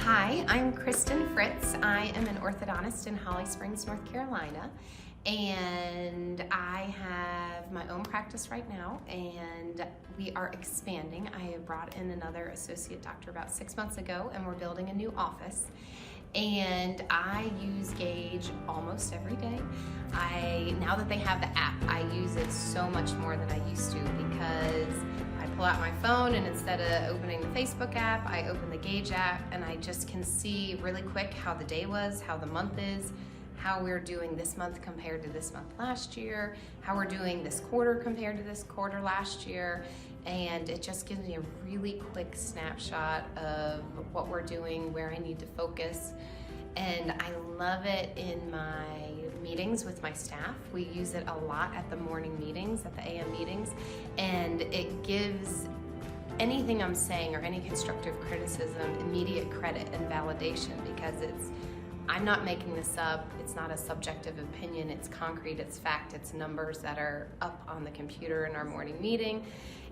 Hi, I'm Kristen Fritz. I am an orthodontist in Holly Springs, North Carolina, and I have my own practice right now, and we are expanding. I brought in another associate doctor about 6 months ago, and we're building a new office. And I use Gaidge almost every day. Now that they have the app, I use it so much more than I used to, because I pull out my phone and instead of opening the Facebook app, I open the Gaidge app, and I just can see really quick how the day was, how the month is, how we're doing this month compared to this month last year, how we're doing this quarter compared to this quarter last year. And it just gives me a really quick snapshot of what we're doing, where I need to focus. And I love it in my meetings with my staff. We use it a lot at the morning meetings, at the AM meetings, and it gives anything I'm saying or any constructive criticism immediate credit and validation, because I'm not making this up. It's not a subjective opinion. It's concrete, it's fact, it's numbers that are up on the computer in our morning meeting.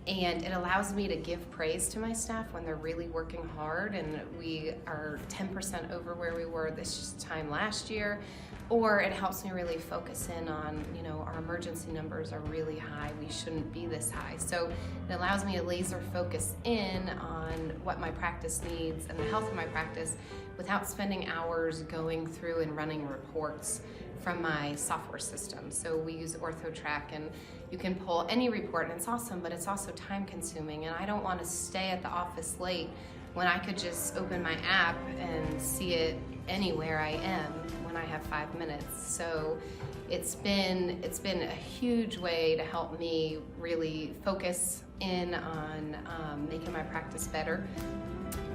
And it allows me to give praise to my staff when they're really working hard and we are 10% over where we were this time last year. Or it helps me really focus in on, our emergency numbers are really high. We shouldn't be this high. So it allows me to laser focus in on what my practice needs and the health of my practice without spending hours going through and running reports from my software system. So we use OrthoTrack, and you can pull any report, and it's awesome, but it's also time consuming, and I don't want to stay at the office late when I could just open my app and see it anywhere I am when I have 5 minutes. So it's been a huge way to help me really focus in on making my practice better,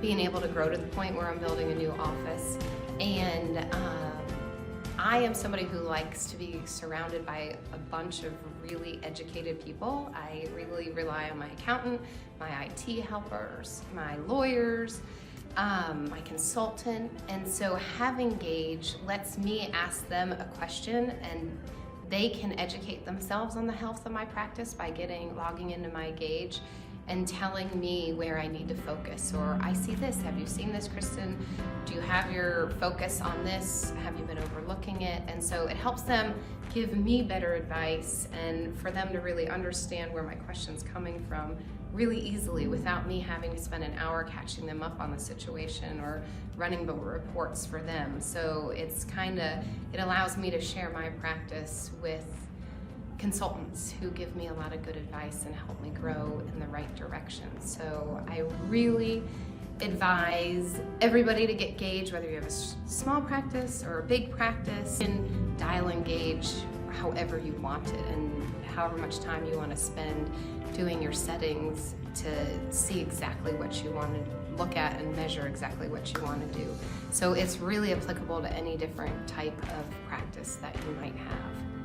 being able to grow to the point where I'm building a new office. And I am somebody who likes to be surrounded by a bunch of really educated people. I really rely on my accountant, my IT helpers, my lawyers, my consultant. And so having Gaidge lets me ask them a question, and they can educate themselves on the health of my practice by logging into my Gaidge and telling me where I need to focus. Or, I see this, have you seen this, Kristen? Do you have your focus on this? Have you been overlooking it? And so it helps them give me better advice, and for them to really understand where my question's coming from really easily without me having to spend an hour catching them up on the situation or running the reports for them. So it allows me to share my practice with consultants who give me a lot of good advice and help me grow in the right direction. So I really advise everybody to get Gaidge, whether you have a small practice or a big practice, and dial in Gaidge however you want it and however much time you want to spend doing your settings to see exactly what you want to look at and measure exactly what you want to do. So it's really applicable to any different type of practice that you might have.